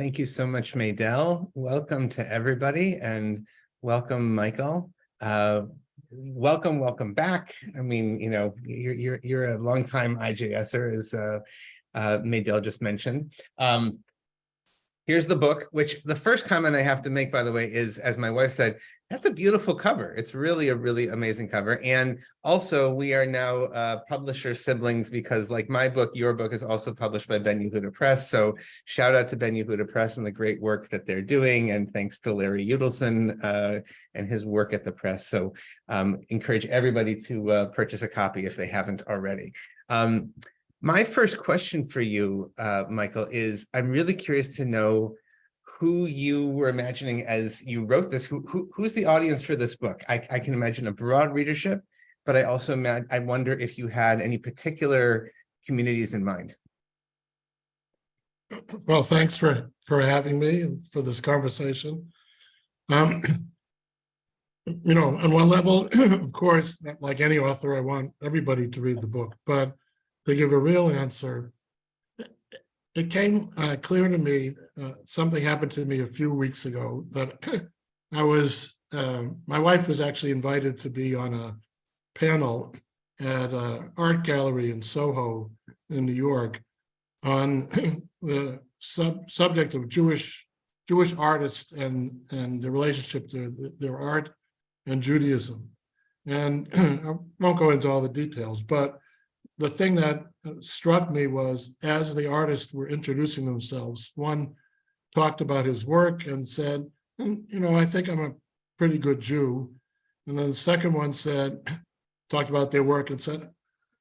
Thank you so much, Maydell. Welcome to everybody, and welcome, Michael. Welcome back. I mean, you know, you're a longtime IJSer, as Maydell just mentioned. Here's the book, which the first comment I have to make, by the way, is, as my wife said, that's a beautiful cover. It's really a really amazing cover. And also, we are now publisher siblings because, like my book, your book is also published by Ben Yehuda Press. So shout out to Ben Yehuda Press and the great work that they're doing. And thanks to Larry Udelson and his work at the press. So encourage everybody to purchase a copy if they haven't already. My first question for you, Michael, is I'm really curious to know who you were imagining as you wrote this. Who's the audience for this book? I can imagine a broad readership, but I also I wonder if you had any particular communities in mind. Well, thanks for having me and for this conversation. You know, on one level, of course, like any author, I want everybody to read the book, but to give a real answer, it came clear to me, something happened to me a few weeks ago that I was, my wife was actually invited to be on a panel at an art gallery in Soho in New York on the subject of Jewish artists and the relationship to their art and Judaism. And I won't go into all the details, but the thing that struck me was, as the artists were introducing themselves, one talked about his work and said, you know, I think I'm a pretty good Jew. And then the second one talked about their work and said,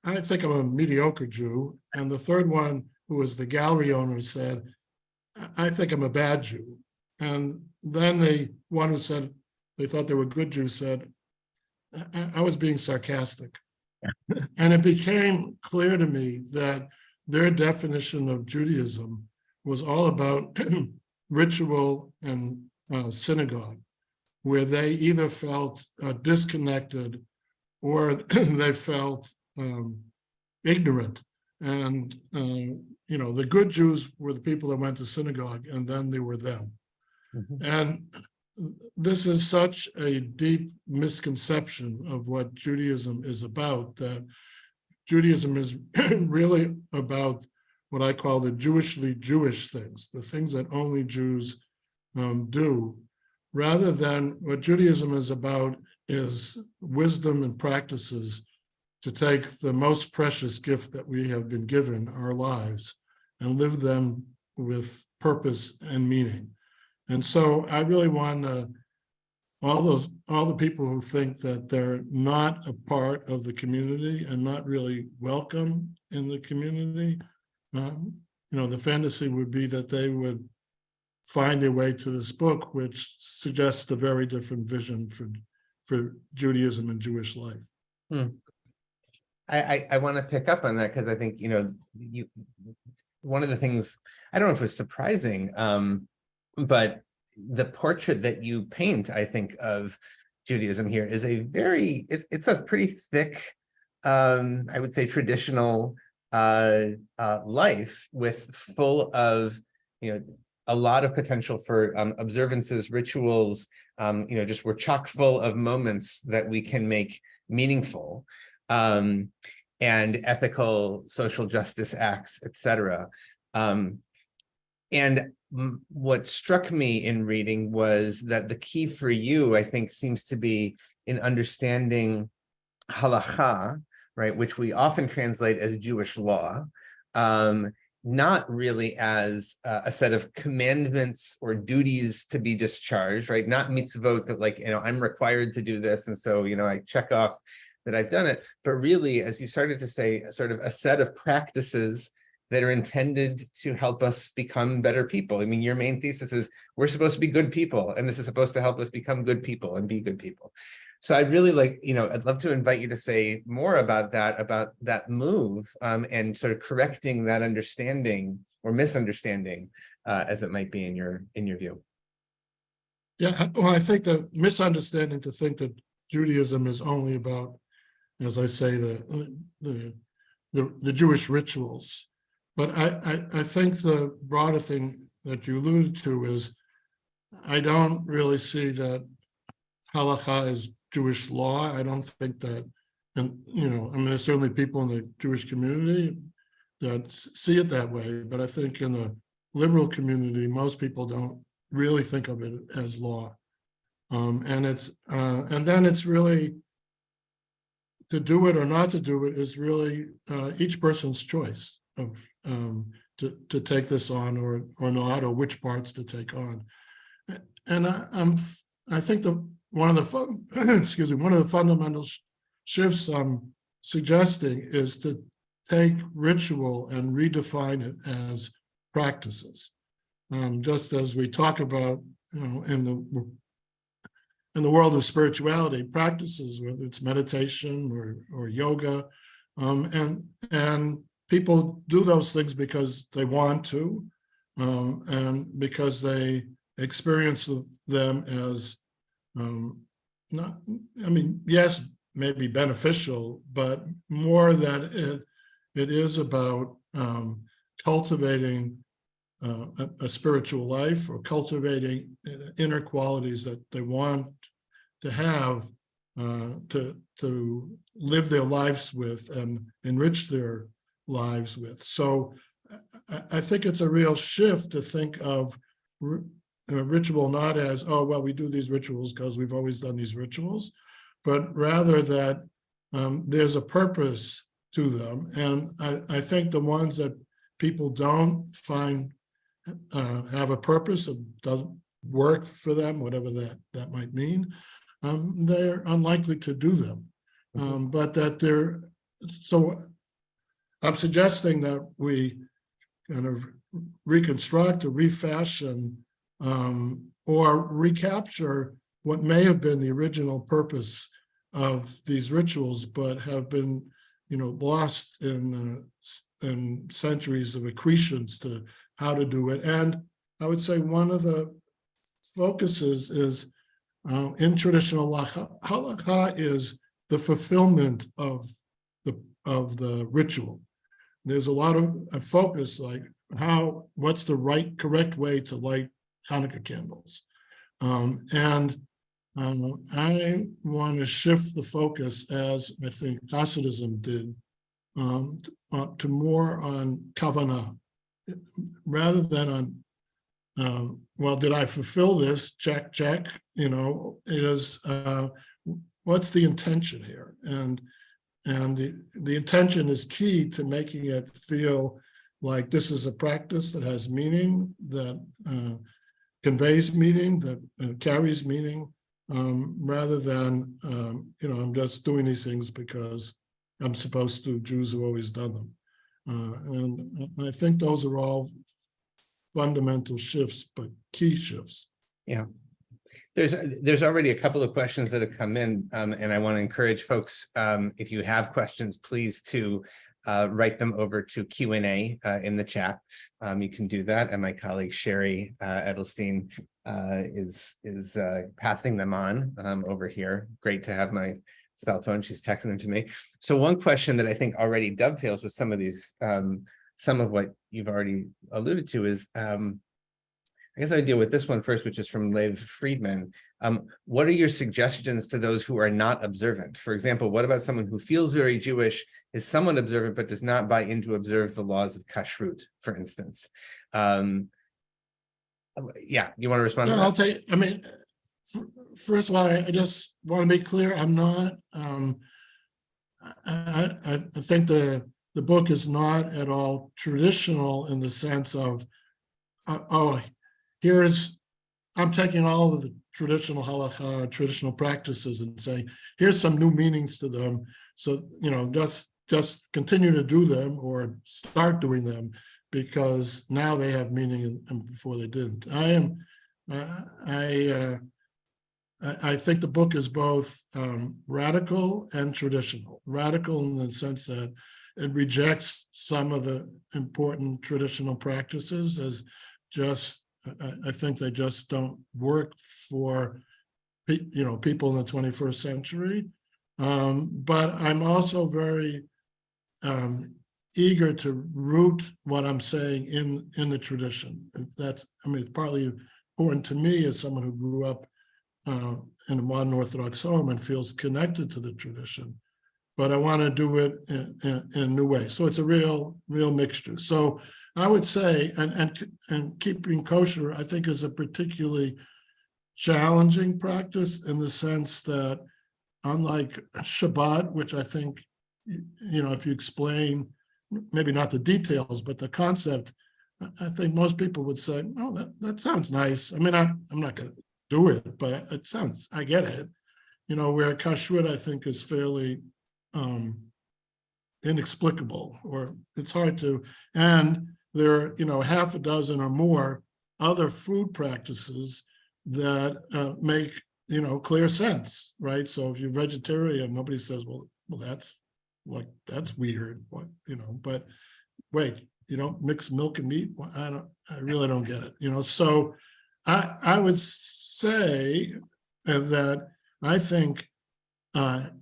I think I'm a mediocre Jew. And the third one, who was the gallery owner, said, I think I'm a bad Jew. And then the one who said they thought they were good Jews said, I was being sarcastic. And it became clear to me that their definition of Judaism was all about ritual and synagogue, where they either felt disconnected or they felt ignorant. And, you know, the good Jews were the people that went to synagogue, and then they were them. Mm-hmm. And this is such a deep misconception of what Judaism is about, that Judaism is really about what I call the Jewishly Jewish things, the things that only Jews do, rather than what Judaism is about is wisdom and practices to take the most precious gift that we have been given, our lives, and live them with purpose and meaning. And so I really want all the people who think that they're not a part of the community and not really welcome in the community, you know, the fantasy would be that they would find their way to this book, which suggests a very different vision for Judaism and Jewish life. I want to pick up on that because I think, you know, one of the things, I don't know if it's surprising, but the portrait that you paint, I think, of Judaism here is a very, it's a pretty thick, I would say, traditional life with full of, you know, a lot of potential for observances, rituals, you know, just we're chock full of moments that we can make meaningful, and ethical, social justice acts, etc. And what struck me in reading was that the key for you, I think, seems to be in understanding halakha, right, which we often translate as Jewish law, not really as a set of commandments or duties to be discharged, right? Not mitzvot that, like, you know, I'm required to do this, and so, you know, I check off that I've done it, but really, as you started to say, sort of a set of practices that are intended to help us become better people. I mean, your main thesis is we're supposed to be good people, and this is supposed to help us become good people and be good people. So I'd really like, you know, I'd love to invite you to say more about that move, and sort of correcting that understanding or misunderstanding, as it might be in your view. Yeah, well, I think the misunderstanding to think that Judaism is only about, as I say, the Jewish rituals. But I think the broader thing that you alluded to is, I don't really see that halakha is Jewish law. I don't think that, and I mean, there's certainly people in the Jewish community that see it that way, but I think in the liberal community, most people don't really think of it as law. And then it's really, to do it or not to do it is really each person's choice of to take this on or not, or which parts to take on. And I think one of the fundamental shifts I'm suggesting is to take ritual and redefine it as practices. Just as we talk about, in the world of spirituality, practices, whether it's meditation or yoga, and people do those things because they want to, and because they experience them as not, I mean, yes, maybe beneficial, but more that it is about cultivating a spiritual life, or cultivating inner qualities that they want to have to live their lives with and enrich their lives with. So I think it's a real shift to think of ritual not as, oh, well, we do these rituals because we've always done these rituals, but rather that there's a purpose to them. And I think the ones that people don't find have a purpose, or doesn't work for them, whatever that might mean, they're unlikely to do them. But that so I'm suggesting that we kind of reconstruct or refashion or recapture what may have been the original purpose of these rituals, but have been, lost in centuries of accretions to how to do it. And I would say one of the focuses is in traditional halakha is the fulfillment of the ritual. There's a lot of focus, like what's the correct way to light Hanukkah candles. And I want to shift the focus, as I think Hasidism did, to more on kavanah, rather than on, well, did I fulfill this? Check. It is, what's the intention here? And the intention is key to making it feel like this is a practice that has meaning, that conveys meaning, that carries meaning, rather than, I'm just doing these things because I'm supposed to. Jews have always done them. And I think those are all fundamental shifts, but key shifts. Yeah. There's already a couple of questions that have come in, and I want to encourage folks, if you have questions, please to write them over to Q&A in the chat. You can do that, and my colleague Sherry Edelstein is passing them on over here. Great to have my cell phone. She's texting them to me. So one question that I think already dovetails with some of these, some of what you've already alluded to is, I guess I deal with this one first, which is from Lev Friedman. What are your suggestions to those who are not observant? For example, what about someone who feels very Jewish, is somewhat observant, but does not buy into observe the laws of kashrut, for instance? Yeah, you want to respond to that? I'll tell you, I mean, first of all, I just want to be clear, I'm not, I think the book is not at all traditional in the sense of, I'm taking all of the traditional halakha, traditional practices, and saying, here's some new meanings to them. So, just continue to do them or start doing them because now they have meaning and before they didn't. I think the book is both radical and traditional. Radical in the sense that it rejects some of the important traditional practices as just, I think they just don't work for people in the 21st century. But I'm also very eager to root what I'm saying in the tradition. And that's, I mean, it's partly important to me as someone who grew up in a modern Orthodox home and feels connected to the tradition, but I want to do it in a new way. So it's a real mixture. So I would say, and keeping kosher, I think, is a particularly challenging practice in the sense that, unlike Shabbat, which I think, if you explain, maybe not the details, but the concept, I think most people would say, "Oh, that sounds nice." I mean, I'm not going to do it, but it sounds, I get it. Where kashrut, I think, is fairly inexplicable, or it's hard to, and there are, half a dozen or more other food practices that make, clear sense, right? So if you're vegetarian, nobody says, well, that's weird, but wait, you don't mix milk and meat? Well, I really don't get it, so I would say that I think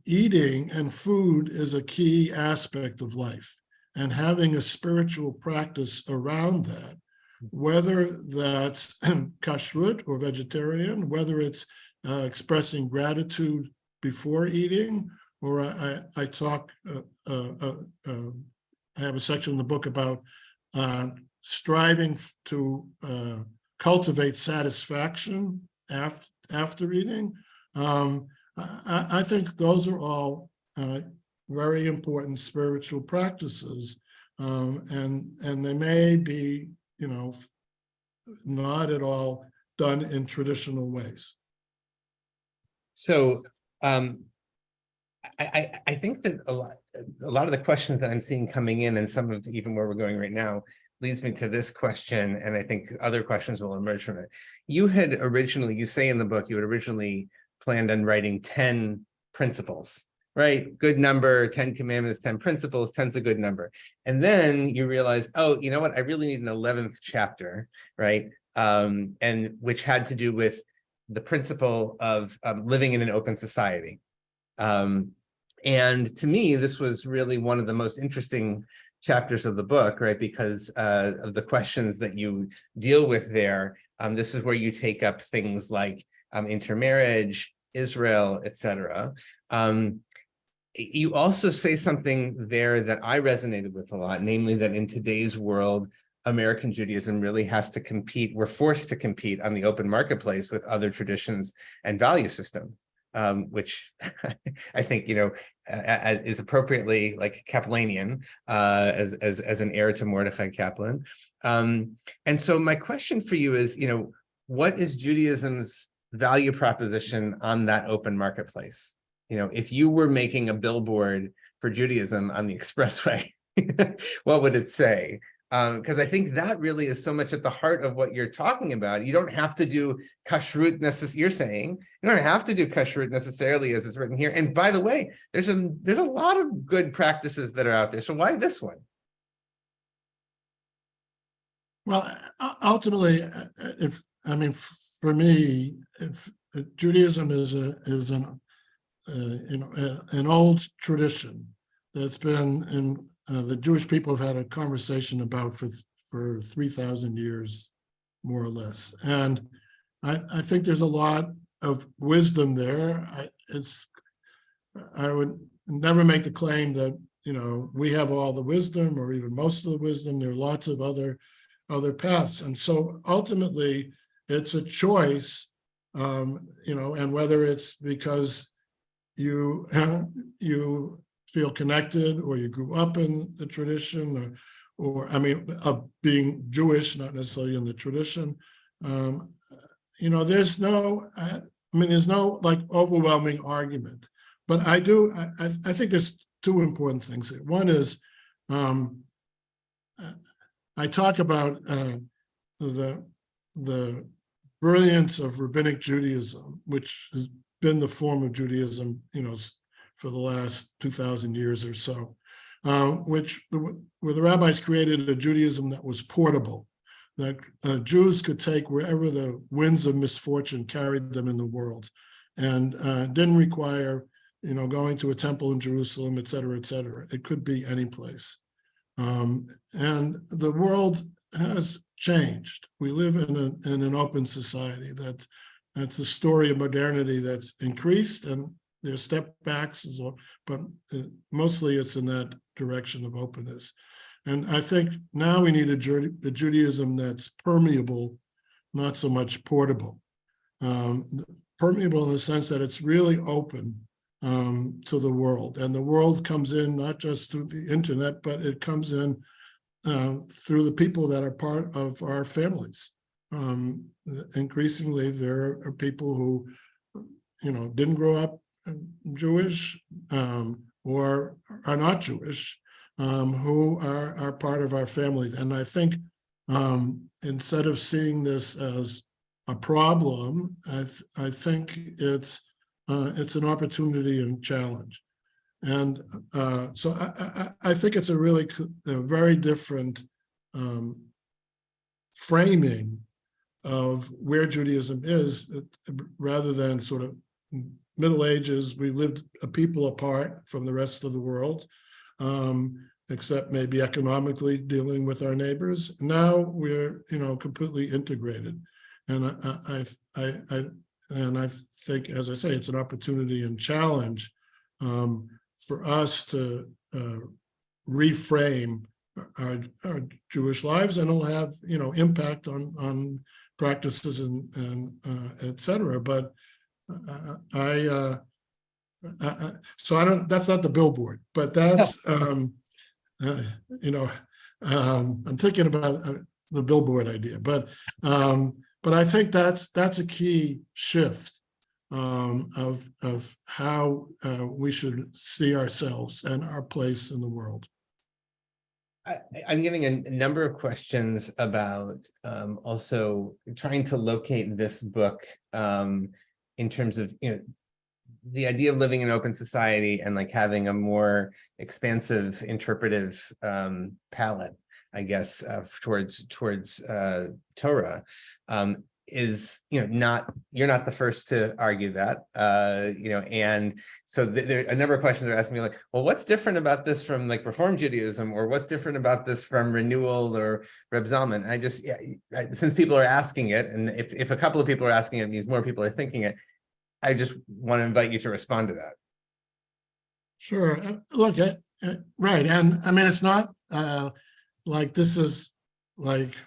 eating and food is a key aspect of life, and having a spiritual practice around that, whether that's kashrut or vegetarian, whether it's expressing gratitude before eating, or I talk, I have a section in the book about striving to cultivate satisfaction after eating. I think those are all very important spiritual practices, and they may be, not at all done in traditional ways. So I think that a lot of the questions that I'm seeing coming in, and some of even where we're going right now, leads me to this question, and I think other questions will emerge from it. You say in the book, you had originally planned on writing 10 principles, right? Good number, 10 commandments, 10 principles, 10's a good number. And then you realized, oh, you know what? I really need an 11th chapter, right? And which had to do with the principle of living in an open society. And to me, this was really one of the most interesting chapters of the book, right? Because of the questions that you deal with there. This is where you take up things like intermarriage, Israel, etc. You also say something there that I resonated with a lot, namely that in today's world, American Judaism really has to compete. We're forced to compete on the open marketplace with other traditions and value systems, which I think, is appropriately like Kaplanian, as an heir to Mordechai Kaplan. And so my question for you is, what is Judaism's value proposition on that open marketplace? If you were making a billboard for Judaism on the expressway, what would it say? Because I think that really is so much at the heart of what you're talking about. You don't have to do kashrut necessarily. You're saying you don't have to do kashrut necessarily as it's written here. And by the way, there's a lot of good practices that are out there. So why this one? Well, ultimately, for me, if Judaism is an old tradition that's been in. The Jewish people have had a conversation about for 3,000 years, more or less. And I think there's a lot of wisdom there. I would never make the claim that, we have all the wisdom or even most of the wisdom. There are lots of other paths. And so ultimately it's a choice, and whether it's because you feel connected, or you grew up in the tradition, or of being Jewish, not necessarily in the tradition. There's no like overwhelming argument, but I think there's two important things here. One is, I talk about the brilliance of rabbinic Judaism, which has been the form of Judaism, for the last 2,000 years or so, where the rabbis created a Judaism that was portable, that Jews could take wherever the winds of misfortune carried them in the world, and didn't require, going to a temple in Jerusalem, et cetera, et cetera. It could be any place. And the world has changed. We live in an open society that's a story of modernity that's increased, and there's step backs as well, but mostly it's in that direction of openness. And I think now we need a Judaism that's permeable, not so much portable. Permeable in the sense that it's really open to the world, and the world comes in not just through the internet, but it comes in through the people that are part of our families. Increasingly, there are people who, didn't grow up Jewish or are not Jewish, who are part of our families. And I think instead of seeing this as a problem, I think it's an opportunity and challenge. And so I think it's a very different framing of where Judaism is, rather than sort of Middle Ages. We lived a people apart from the rest of the world, except maybe economically dealing with our neighbors. Now we're completely integrated, and I think, as I say, it's an opportunity and challenge for us to reframe our Jewish lives, and it'll have impact on practices and et cetera. But so I don't. That's not the billboard, but that's I'm thinking about the billboard idea, but I think that's a key shift of how we should see ourselves and our place in the world. I'm getting a number of questions about also trying to locate this book in terms of the idea of living in an open society and like having a more expansive interpretive palette, I guess, towards Torah. Is not, you're not the first to argue that, and so there a number of questions are asking me like, well, what's different about this from like Reform Judaism, or what's different about this from Renewal or Reb Zalman? I just, since people are asking it, and if a couple of people are asking it, it means more people are thinking it. I just want to invite you to respond to that. Sure. Look, right, and I mean, it's not like this is like,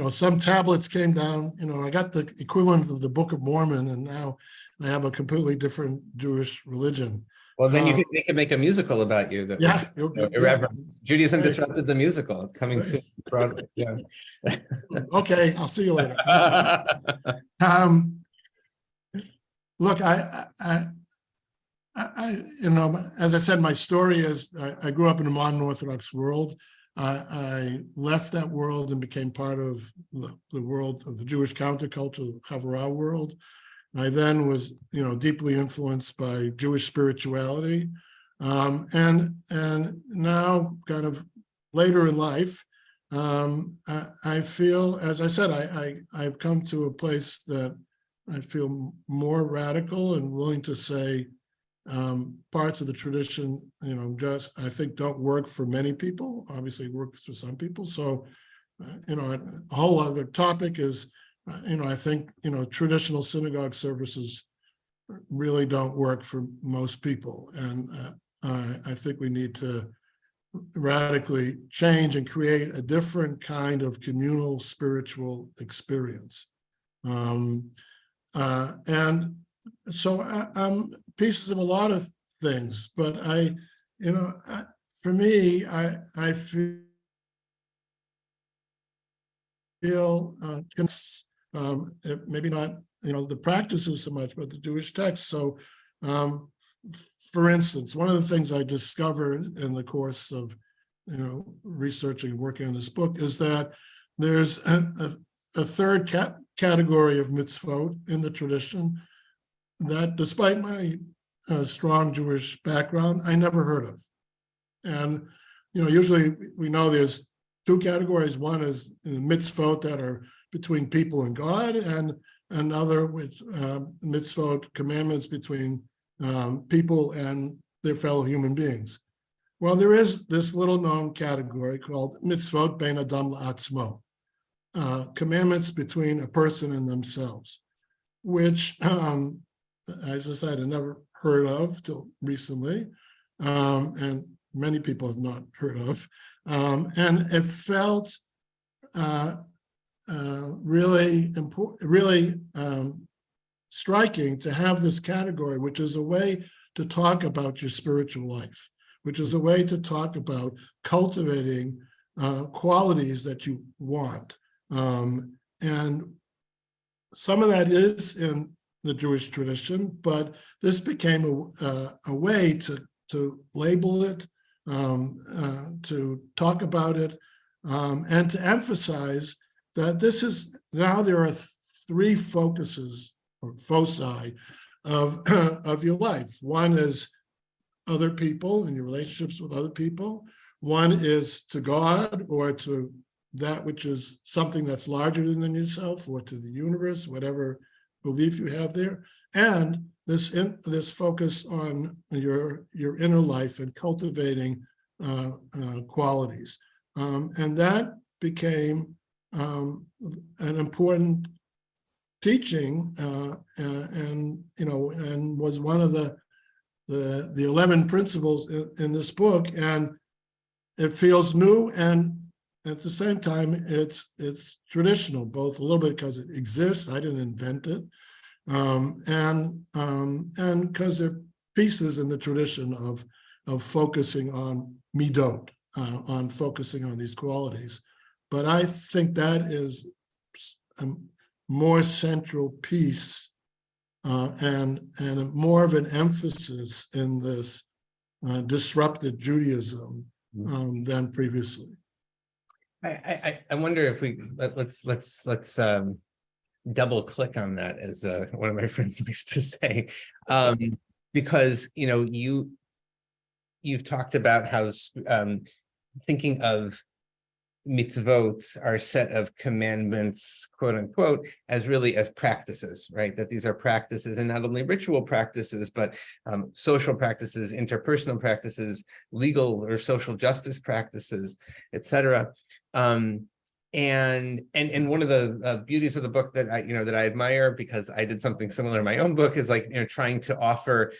some tablets came down, I got the equivalent of the Book of Mormon, and now I have a completely different Jewish religion. Well, then they could make a musical about you. That yeah, irreverence. Judaism right. Disrupted the musical. It's coming soon. Broadway. Yeah. Okay, I'll see you later. Look, I as I said, my story is I grew up in a modern Orthodox world. I left that world and became part of the world of the Jewish counterculture, the Chavarah world. I then was, deeply influenced by Jewish spirituality, and now, kind of later in life, I feel, as I said, I've come to a place that I feel more radical and willing to say parts of the tradition, just I think don't work for many people. Obviously, it works for some people. So, a whole other topic is, I think, traditional synagogue services really don't work for most people, and I think we need to radically change and create a different kind of communal spiritual experience. And so I'm pieces of a lot of things, but for me, I feel maybe not, the practices so much, but the Jewish text. So, for instance, one of the things I discovered in the course of, researching and working on this book is that there's a third category of mitzvot in the tradition that, despite my strong Jewish background, I never heard of. And, usually we know there's two categories. One is mitzvot that are between people and God, and another with mitzvot, commandments between people and their fellow human beings. Well, there is this little known category called mitzvot bein adam la'atzmo, commandments between a person and themselves, which, as I said, I never heard of till recently, and many people have not heard of, and it felt really important, really striking to have this category, which is a way to talk about your spiritual life, which is a way to talk about cultivating qualities that you want. And some of that is in the Jewish tradition, but this became a way to label it, to talk about it, and to emphasize that this is, now there are three focuses or foci of your life. One is other people and your relationships with other people. One is to God, or to that which is something that's larger than yourself, or to the universe, whatever belief you have there. And this focus on your inner life and cultivating qualities. And that became an important teaching, and was one of the 11 principles in this book. And it feels new, and at the same time, it's traditional, both a little bit because it exists, I didn't invent it, and because there are pieces in the tradition of focusing on midot, on focusing on these qualities. But I think that is a more central piece, and more of an emphasis in this disrupted Judaism than previously. I wonder if let's double click on that, as one of my friends likes to say, because you've talked about how thinking of mitzvot, our set of commandments, quote unquote, as really as practices, right? That these are practices, and not only ritual practices, but social practices, interpersonal practices, legal or social justice practices, etc. And one of the beauties of the book that I admire, because I did something similar in my own book, is trying to offer.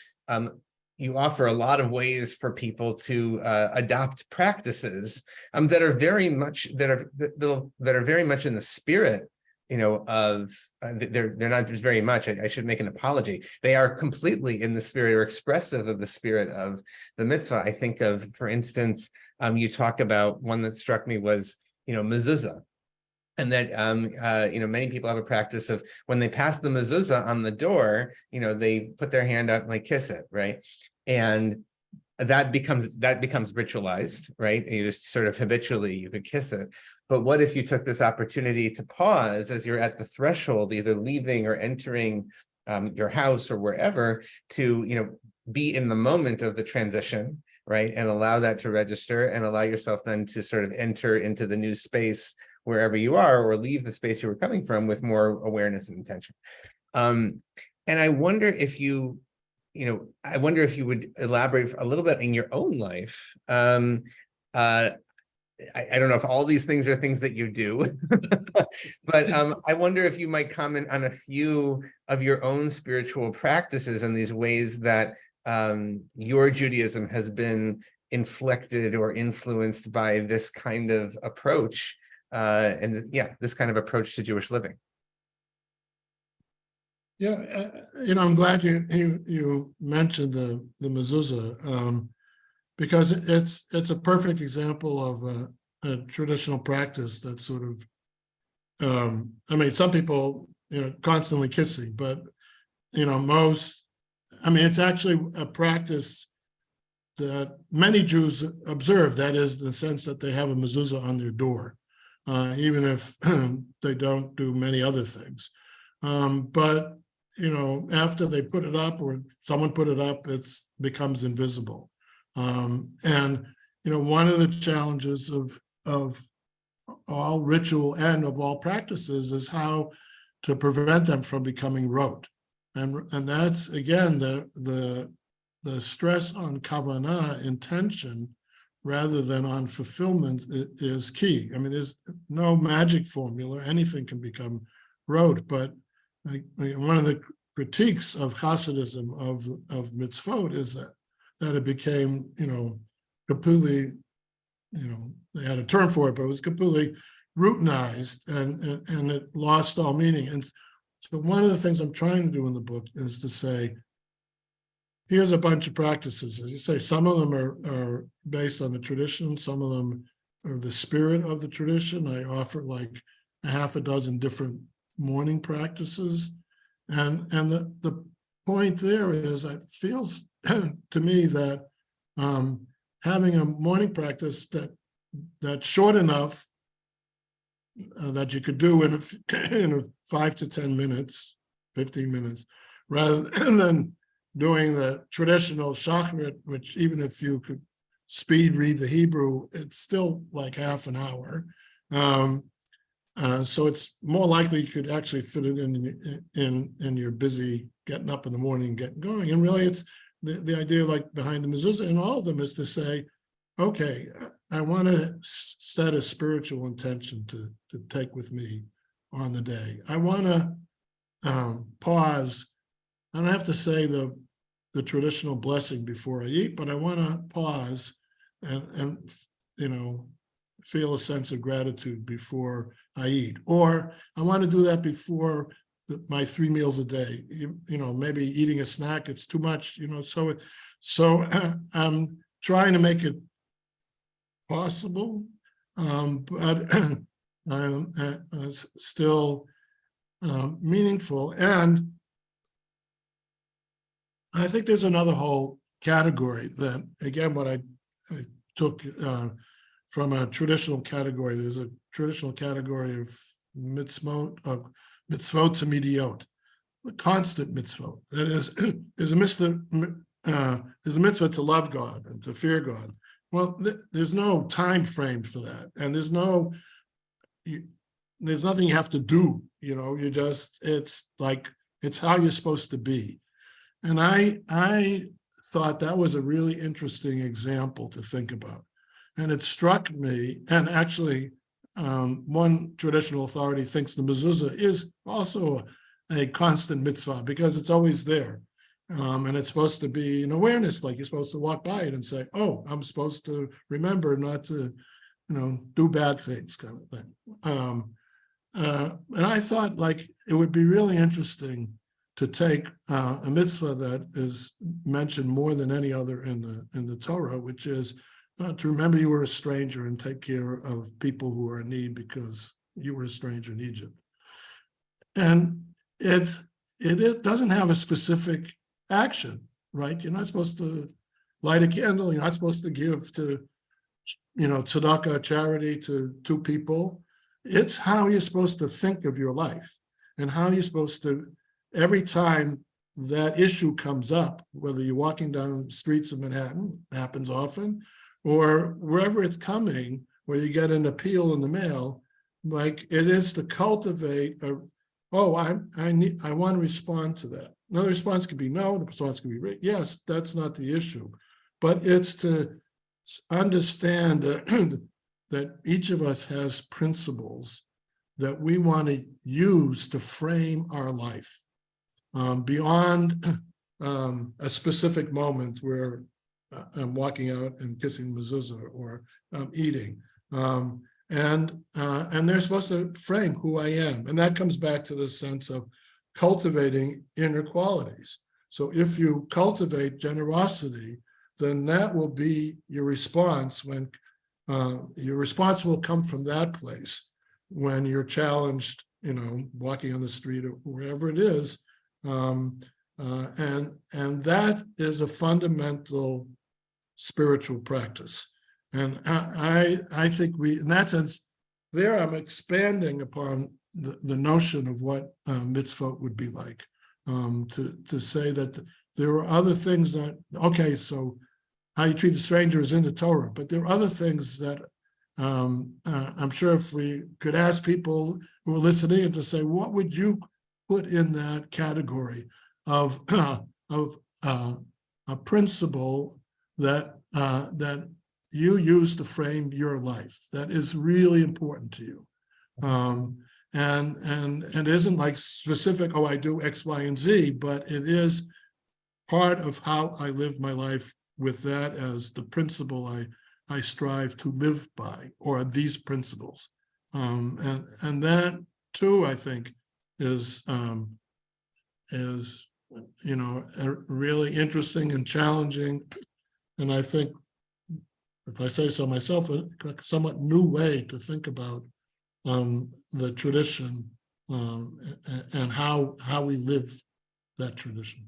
You offer a lot of ways for people to adopt practices that are very much very much in the spirit, of they're not just very much. I should make an apology. They are completely in the spirit, or expressive of the spirit of the mitzvah. I think of, for instance, you talk about one that struck me was mezuzah. And that many people have a practice of, when they pass the mezuzah on the door, they put their hand up and they kiss it, right? And that becomes ritualized, right? And you just sort of habitually, you could kiss it. But what if you took this opportunity to pause as you're at the threshold, either leaving or entering your house or wherever, to be in the moment of the transition, right? And allow that to register, and allow yourself then to sort of enter into the new space wherever you are, or leave the space you were coming from with more awareness and intention. And I wonder if you would elaborate a little bit in your own life. I don't know if all these things are things that you do, but I wonder if you might comment on a few of your own spiritual practices and these ways that your Judaism has been inflected or influenced by this kind of approach. This kind of approach to Jewish living. Yeah, I'm glad you mentioned the mezuzah, because it's a perfect example of a traditional practice that sort of, some people constantly kissing, but it's actually a practice that many Jews observe. That is, the sense that they have a mezuzah on their door. Even if they don't do many other things. But, after they put it up, or someone put it up, it becomes invisible. And, one of the challenges of all ritual and of all practices is how to prevent them from becoming rote. And that's, again, the stress on kavanah, intention, rather than on fulfillment is key. I mean, there's no magic formula. Anything can become rote, but one of the critiques of Hasidism of mitzvot is that it became, completely, they had a term for it, but it was completely routinized and it lost all meaning. And so one of the things I'm trying to do in the book is to say, here's a bunch of practices. As you say, some of them are based on the tradition, some of them are the spirit of the tradition. I offer like a half a dozen different morning practices. And the point there is, it feels to me that having a morning practice that's short enough that you could do in 5 to 10 minutes, 15 minutes, rather than doing the traditional shachrit, which even if you could speed read the Hebrew, it's still like half an hour. So it's more likely you could actually fit it in your busy getting up in the morning, getting going. And really it's the idea like behind the mezuzah in all of them is to say, okay, I want to set a spiritual intention to take with me on the day. I want to pause. I don't have to say the traditional blessing before I eat, but I want to pause and feel a sense of gratitude before I eat. Or I want to do that before my 3 meals a day. Maybe eating a snack, it's too much, so I'm trying to make it possible, but still meaningful. And I think there's another whole category that, again, what I took from a traditional category. There's a traditional category of mitzvot to midiot, the constant mitzvot. That is, there's a mitzvah to love God and to fear God. Well, there's no time frame for that, and there's nothing you have to do. You just, it's like, it's how you're supposed to be. And I thought that was a really interesting example to think about. And it struck me, and actually one traditional authority thinks the mezuzah is also a constant mitzvah because it's always there. And it's supposed to be an awareness, like you're supposed to walk by it and say, oh, I'm supposed to remember not to, do bad things, kind of thing. And I thought like it would be really interesting to take a mitzvah that is mentioned more than any other in the Torah, which is to remember you were a stranger and take care of people who are in need because you were a stranger in Egypt. And it doesn't have a specific action, right? You're not supposed to light a candle. You're not supposed to give to, tzedakah, charity to 2 people. It's how you're supposed to think of your life and how you're supposed to, every time that issue comes up, whether you're walking down the streets of Manhattan, happens often, or wherever it's coming, where you get an appeal in the mail, like it is to cultivate I want to respond to that. Now, the response could be no, the response could be yes, that's not the issue. But it's to understand that each of us has principles that we want to use to frame our life beyond a specific moment where I'm walking out and kissing mezuzah or I'm eating. And they're supposed to frame who I am. And that comes back to this sense of cultivating inner qualities. So if you cultivate generosity, then that will be your response when your response will come from that place when you're challenged, walking on the street or wherever it is. And that is a fundamental spiritual practice. And I think in that sense, there I'm expanding upon the notion of what mitzvot would be like, to say that there are other things that, okay, so how you treat the stranger is in the Torah, but there are other things that I'm sure if we could ask people who are listening and to say, what would you put in that category of a principle that you use to frame your life that is really important to you. And it isn't like specific, oh, I do X, Y, and Z, but it is part of how I live my life with that as the principle I strive to live by, or these principles. And that too, I think, is really interesting and challenging. And I think, if I say so myself, a somewhat new way to think about the tradition and how we live that tradition.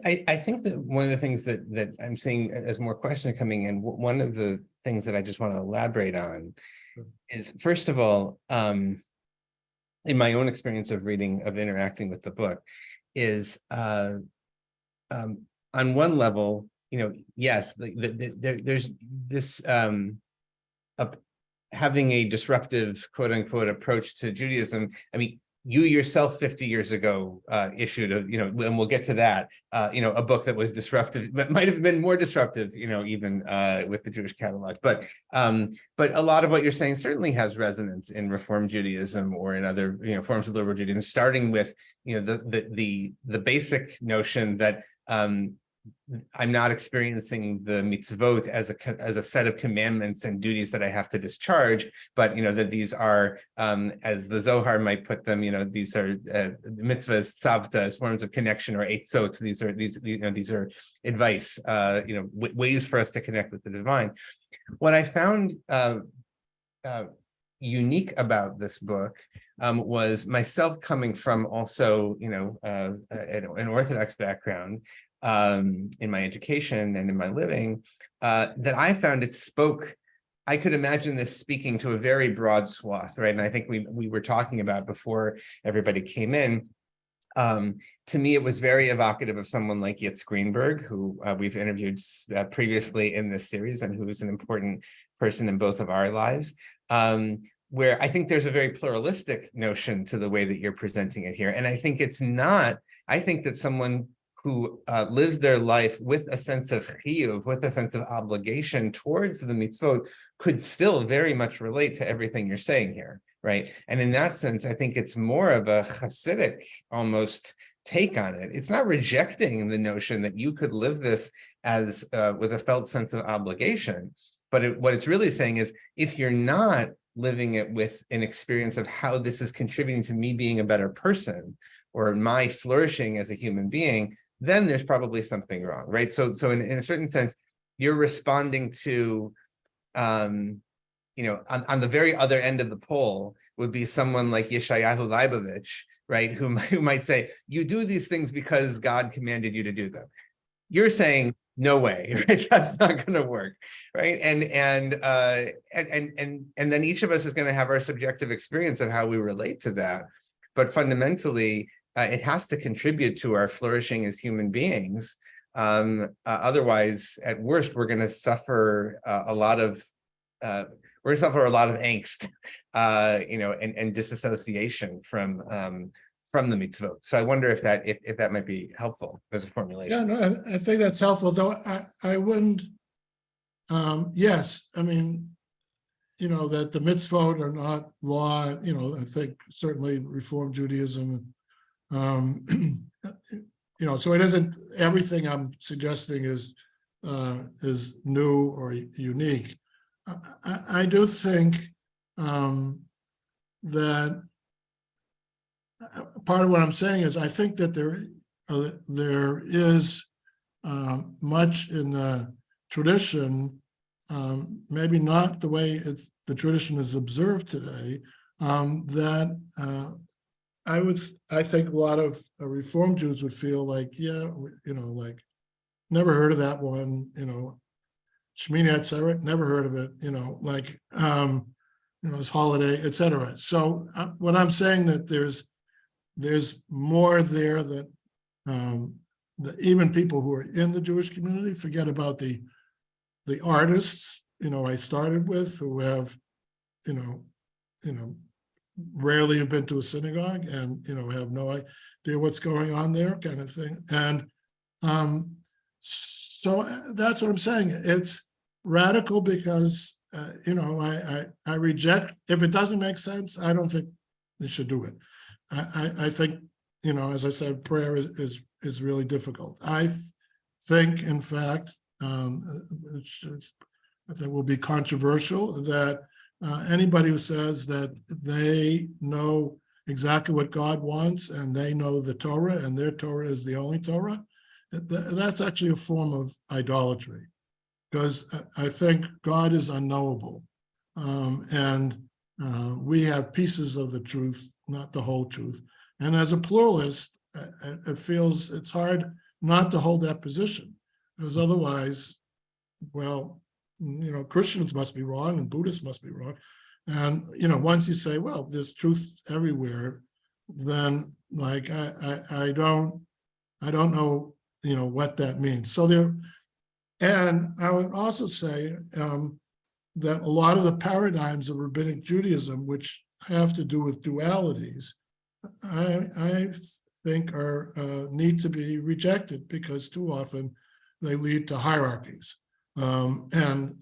I think that one of the things that I'm seeing as more questions coming in, one of the things that I just want to elaborate on is, first of all, in my own experience of reading, of interacting with the book, is on one level, yes, there's this having a disruptive, quote unquote, approach to Judaism. I mean, you yourself 50 years ago issued and we'll get to that, a book that was disruptive, but might have been more disruptive, even with the Jewish catalog. But a lot of what you're saying certainly has resonance in Reform Judaism or in other, forms of liberal Judaism, starting with, the basic notion that I'm not experiencing the mitzvot as a set of commandments and duties that I have to discharge, but that these are, as the Zohar might put them, these are mitzvahs, tzavta, as forms of connection, or eitzot. These are advice, ways for us to connect with the divine. What I found unique about this book was myself coming from also, an Orthodox background. In my education and in my living, that I found it spoke, I could imagine this speaking to a very broad swath, right? And I think we were talking about before everybody came in. To me, it was very evocative of someone like Yitz Greenberg, who we've interviewed previously in this series, and who is an important person in both of our lives. Where I think there's a very pluralistic notion to the way that you're presenting it here. And I think it's not, I think that someone who lives their life with a sense of chiyuv, with a sense of obligation towards the mitzvot, could still very much relate to everything you're saying here, right? And in that sense, I think it's more of a Hasidic almost take on it. It's not rejecting the notion that you could live this as with a felt sense of obligation, but what it's really saying is, if you're not living it with an experience of how this is contributing to me being a better person, or my flourishing as a human being, then there's probably something wrong, right? So in a certain sense, you're responding to, on the very other end of the pole would be someone like Yeshayahu Leibovich, right? Who might say, you do these things because God commanded you to do them. You're saying, no way, right? That's not going to work, right? And then each of us is going to have our subjective experience of how we relate to that. But fundamentally, it has to contribute to our flourishing as human beings. Otherwise, at worst, we're going to suffer a lot of angst, and disassociation from the mitzvot. So I wonder if that might be helpful as a formulation. Yeah, no, I think that's helpful. Though I wouldn't. Yes, I mean, that the mitzvot are not law. I think certainly Reform Judaism. So it isn't everything I'm suggesting is new or unique. I do think that part of what I'm saying is I think that there is much in the tradition, maybe not the way the tradition is observed today, that I think a lot of Reform Jews would feel like, like, never heard of that one, Shmini Atzeret, never heard of it, this holiday, etc. So what I'm saying that there's more there that even people who are in the Jewish community forget about the artists, I started with, who have, rarely have been to a synagogue and, have no idea what's going on there, kind of thing. And so that's what I'm saying. radical because, I reject, if it doesn't make sense, I don't think they should do it. I think, as I said, prayer is really difficult. I think, in fact, I think will be controversial, that anybody who says that they know exactly what God wants and they know the Torah and their Torah is the only Torah, that's actually a form of idolatry, because I think God is unknowable, and we have pieces of the truth, not the whole truth. And as a pluralist, it feels it's hard not to hold that position, because otherwise, well, Christians must be wrong and Buddhists must be wrong. And, once you say, well, there's truth everywhere, then like, I don't know, what that means. So and I would also say that a lot of the paradigms of rabbinic Judaism, which have to do with dualities, I think need to be rejected, because too often they lead to hierarchies. And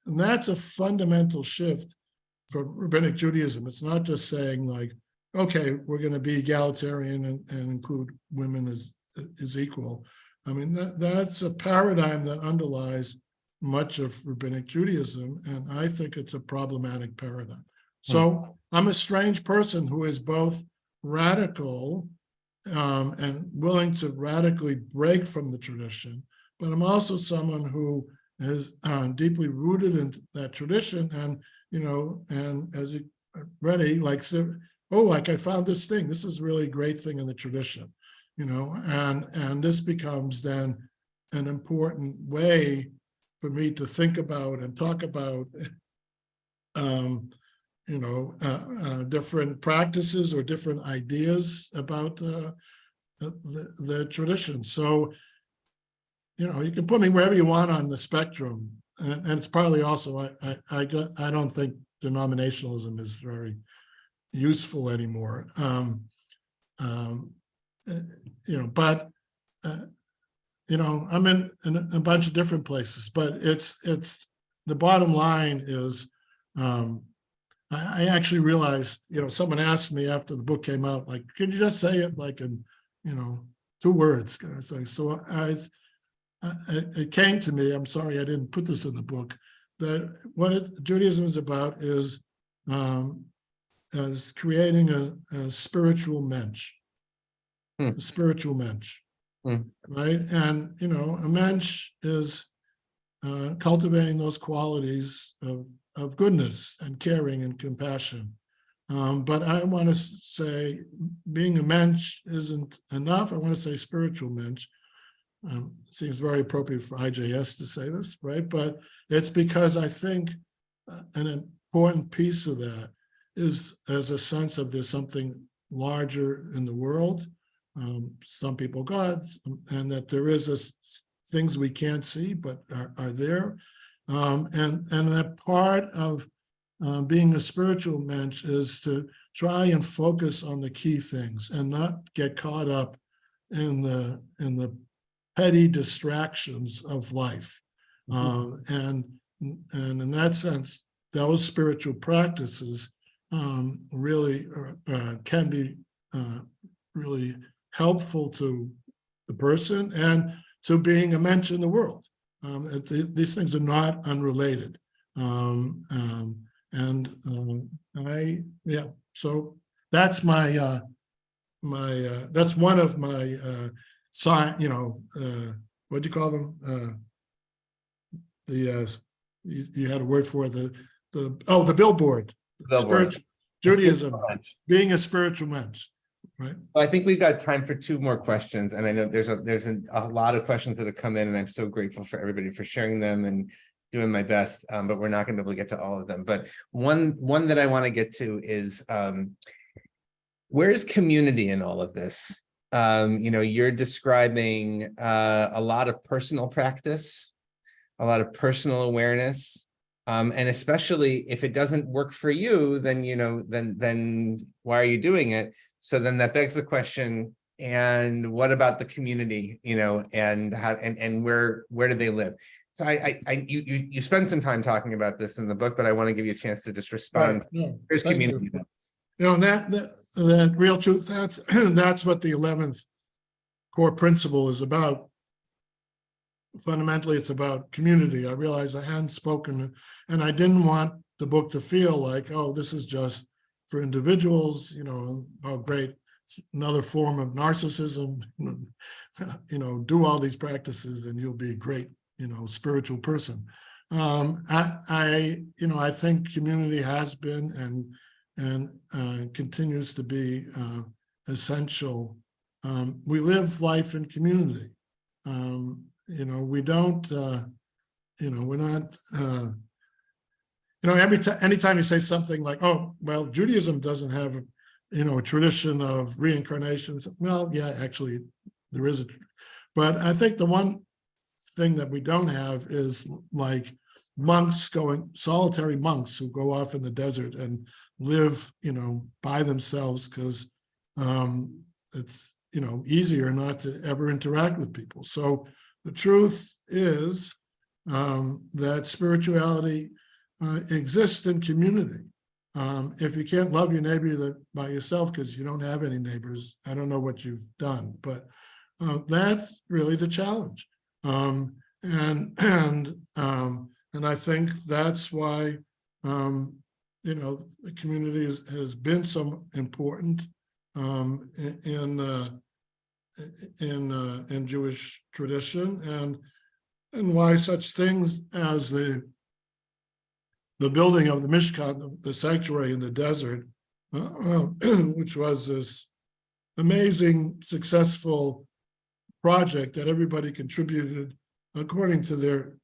that's a fundamental shift for rabbinic Judaism. It's not just saying like, okay, we're going to be egalitarian and include women as equal. I mean, that's a paradigm that underlies much of rabbinic Judaism, and I think it's a problematic paradigm. So I'm a strange person who is both radical and willing to radically break from the tradition, but I'm also someone who is deeply rooted in that tradition, and and as you ready, like, like I found this thing. This is really a great thing in the tradition, and this becomes then an important way for me to think about and talk about, different practices or different ideas about the tradition. So, you can put me wherever you want on the spectrum, and it's partly also I don't think denominationalism is very useful anymore. But I'm in a bunch of different places, but it's the bottom line is, I actually realized, someone asked me after the book came out, like, could you just say it like in 2 words kind of thing. So it came to me, I'm sorry I didn't put this in the book, that what Judaism is about is as creating a spiritual mensch, a spiritual mensch, right? And, a mensch is cultivating those qualities of goodness and caring and compassion. But I want to say being a mensch isn't enough. I want to say spiritual mensch. Seems very appropriate for IJS to say this, right? But it's because I think an important piece of that is as a sense of there's something larger in the world, some people God, and that there is things we can't see but are there, and that part of being a spiritual mensch is to try and focus on the key things and not get caught up in the petty distractions of life. And in that sense, those spiritual practices really can be really helpful to the person and to being a mensch in the world. These things are not unrelated. So that's my that's one of my what do you call them? You had a word for it, the billboard. Spiritual Judaism, being a spiritual mensch, right? Well, I think we've got time for 2 more questions, and I know there's a lot of questions that have come in, and I'm so grateful for everybody for sharing them and doing my best, but we're not going to be able to get to all of them. But one that I want to get to is where's community in all of this? You're describing a lot of personal practice, a lot of personal awareness, and especially if it doesn't work for you, then then why are you doing it? So then that begs the question: and what about the community? And how and where do they live? So you spend some time talking about this in the book, but I want to give you a chance to just respond. Right. No, Here's thank community. you. You know, that real truth, that's what the 11th core principle is about. Fundamentally, it's about community. I realized I hadn't spoken, and I didn't want the book to feel like, oh, this is just for individuals, you know, oh, great, it's another form of narcissism, you know, do all these practices and you'll be a great, you know, spiritual person. You know, I think community has been and continues to be essential. We live life in community. You know, we don't, you know, we're not, you know, anytime you say something like, oh, well, Judaism doesn't have, you know, a tradition of reincarnation. Well, yeah, actually, there is but I think the one thing that we don't have is like solitary monks who go off in the desert and live, you know, by themselves because it's, you know, easier not to ever interact with people. So the truth is that spirituality exists in community. If you can't love your neighbor by yourself because you don't have any neighbors, I don't know what you've done, but that's really the challenge. And I think that's why you know, the community has been so important in Jewish tradition, and why such things as the building of the Mishkan, the sanctuary in the desert, which was this amazing, successful project that everybody contributed according to their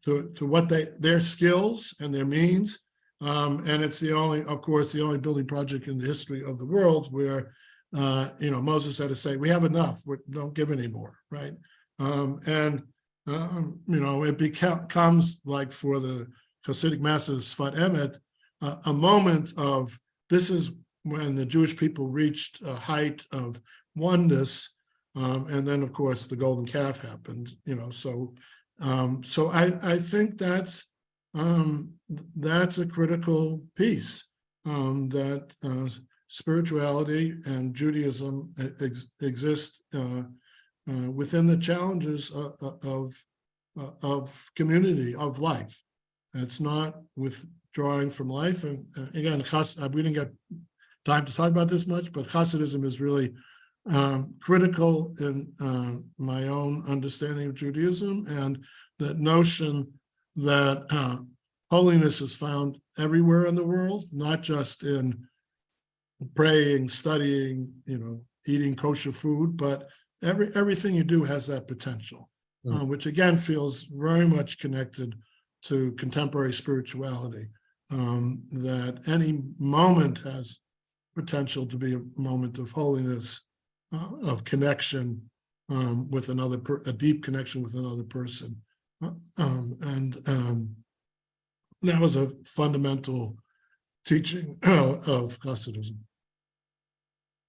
to what their skills and their means. And it's of course, the only building project in the history of the world where you know, Moses had to say, we have enough, don't give any more, right? You know, it becomes like for the Hasidic masters, Sfat Emet, a moment of, this is when the Jewish people reached a height of oneness, and then of course the golden calf happened, you know, so I think that's a critical piece, that spirituality and Judaism exist within the challenges of community, of life. It's not withdrawing from life. And again, we didn't get time to talk about this much, but Hasidism is really critical in my own understanding of Judaism, and that notion that holiness is found everywhere in the world, not just in praying, studying, you know, eating kosher food, but everything you do has that potential, which again feels very much connected to contemporary spirituality, that any moment has potential to be a moment of holiness, of connection with another, a deep connection with another person. That was a fundamental teaching of Hasidism.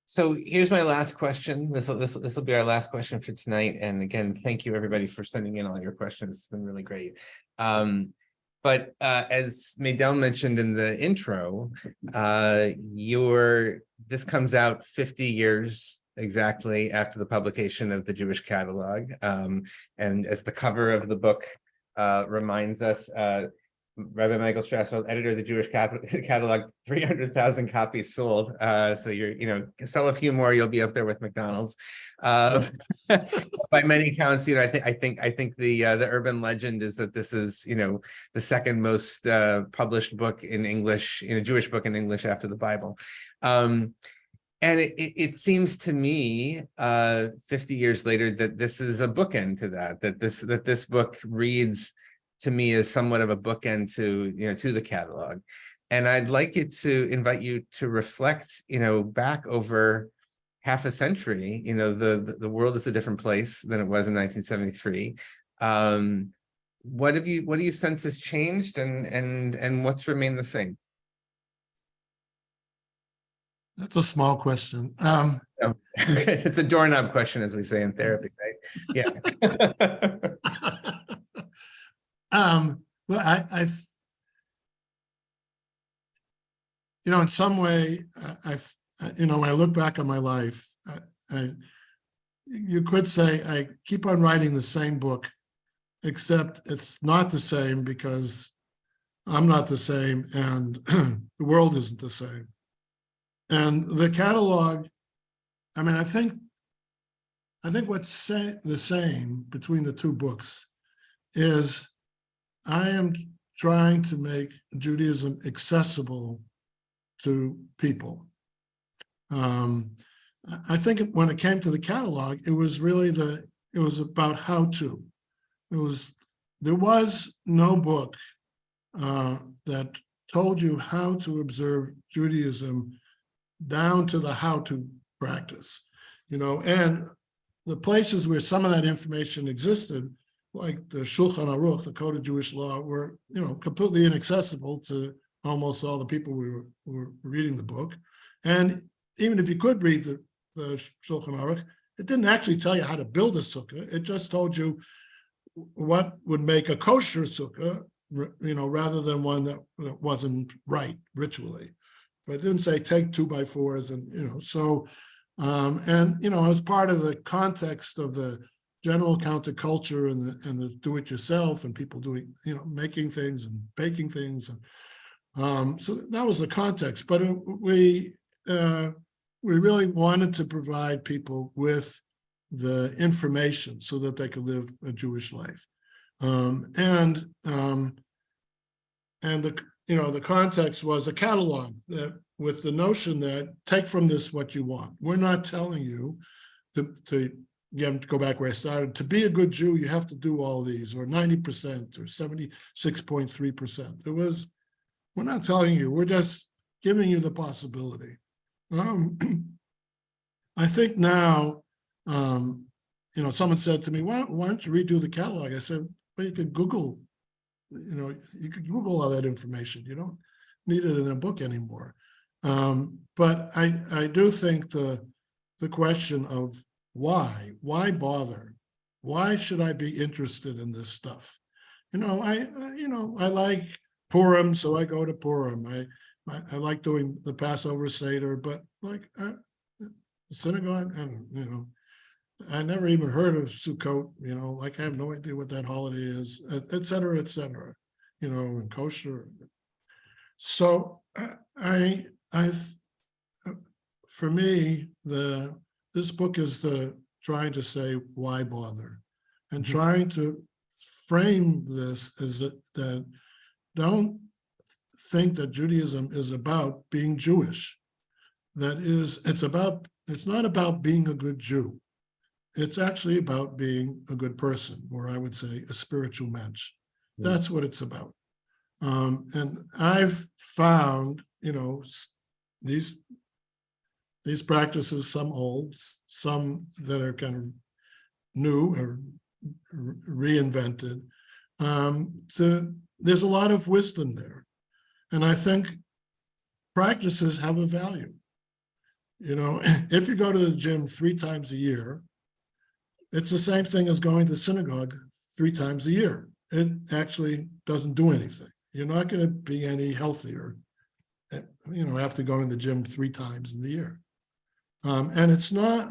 So here's my last question. This will be our last question for tonight. And again, thank you everybody for sending in all your questions. It's been really great. But as Maydel mentioned in the intro, this comes out 50 years exactly after the publication of the Jewish Catalog. And as the cover of the book reminds us, Rabbi Michael Strassfeld, editor of the Jewish Catalog, 300,000 copies sold. So you know, sell a few more, you'll be up there with McDonald's. By many counts, you know, I think the urban legend is that this is, you know, the second most published book in English, you know, Jewish book in English after the Bible. And it seems to me, 50 years later, that this is a bookend to that this book reads to me as somewhat of a bookend to, you know, to the catalog. And I'd like invite you to reflect, you know, back over half a century. You know, the world is a different place than it was in 1973. What do you sense has changed, and what's remained the same? That's a small question. It's a doorknob question, as we say in therapy, right? Yeah. Well, in some way, when I look back on my life, you could say I keep on writing the same book, except it's not the same because I'm not the same and the world isn't the same. And the catalog, I think what's the same between the two books is I am trying to make Judaism accessible to people. I think when it came to the catalog, it was really it was about how to. There was no book that told you how to observe Judaism down to the how to practice, and the places where some of that information existed, like the Shulchan Aruch, the Code of Jewish Law, were, completely inaccessible to almost all the people who were reading the book. And even if you could read the Shulchan Aruch, it didn't actually tell you how to build a sukkah. It just told you what would make a kosher sukkah, rather than one that wasn't right ritually. But it didn't say take 2x4s and, so, as part of the context of the general counterculture and the do-it-yourself and people doing, making things and baking things. And so that was the context, but we really wanted to provide people with the information so that they could live a Jewish life. And the context was a catalog that with the notion that take from this what you want. We're not telling you to again, to go back where I started, to be a good Jew, you have to do all these, or 90% or 76.3%. We're not telling you, we're just giving you the possibility. I think now, someone said to me, why don't you redo the catalog? I said, well, you could Google, you could Google all that information. You don't need it in a book anymore. But I do think the question of why bother? Why should I be interested in this stuff? I like Purim, so I go to Purim. I like doing the Passover Seder, but like the synagogue, I never even heard of Sukkot, like I have no idea what that holiday is, et cetera, and kosher. So for me, this book is trying to say why bother, and trying to frame this as that don't think that Judaism is about being Jewish. It's not about being a good Jew. It's actually about being a good person, or I would say a spiritual mensch. That's what it's about. And I've found, these practices, some old, some that are kind of new or reinvented. There's a lot of wisdom there. And I think practices have a value. If you go to the gym 3 times a year, it's the same thing as going to synagogue 3 times a year. It actually doesn't do anything. You're not going to be any healthier, after going to the gym 3 times in the year. And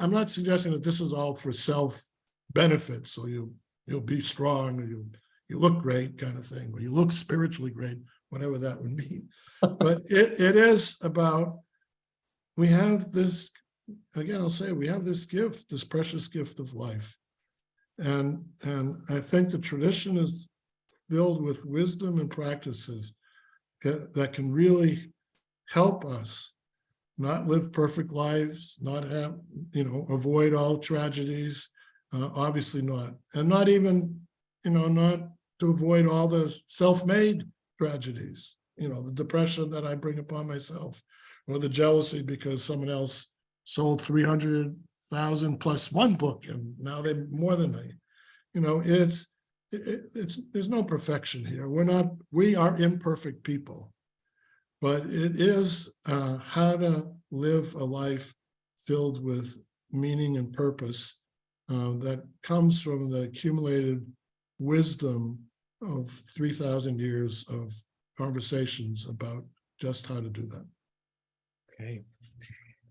I'm not suggesting that this is all for self-benefit, so you'll be strong, or you look great kind of thing, or you look spiritually great, whatever that would mean. But it is about, we have this, again, I'll say, we have this gift, this precious gift of life. And I think the tradition is filled with wisdom and practices that can really help us not live perfect lives, not have, avoid all tragedies, obviously not. And not even, not to avoid all the self-made tragedies, the depression that I bring upon myself, or the jealousy because someone else sold 300,000 plus one book and now they're more than me. There's no perfection here. We are imperfect people, but it is how to live a life filled with meaning and purpose that comes from the accumulated wisdom of 3,000 years of conversations about just how to do that. Okay.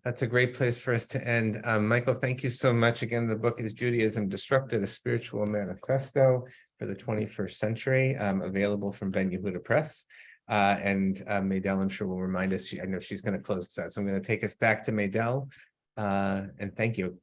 That's a great place for us to end. Michael, thank you so much. Again, the book is Judaism Disrupted, a Spiritual Manifesto for the 21st Century, available from Ben Yehuda Press. And Maydell, I'm sure will remind us, I know she's going to close us out. So I'm going to take us back to Maydell. And thank you.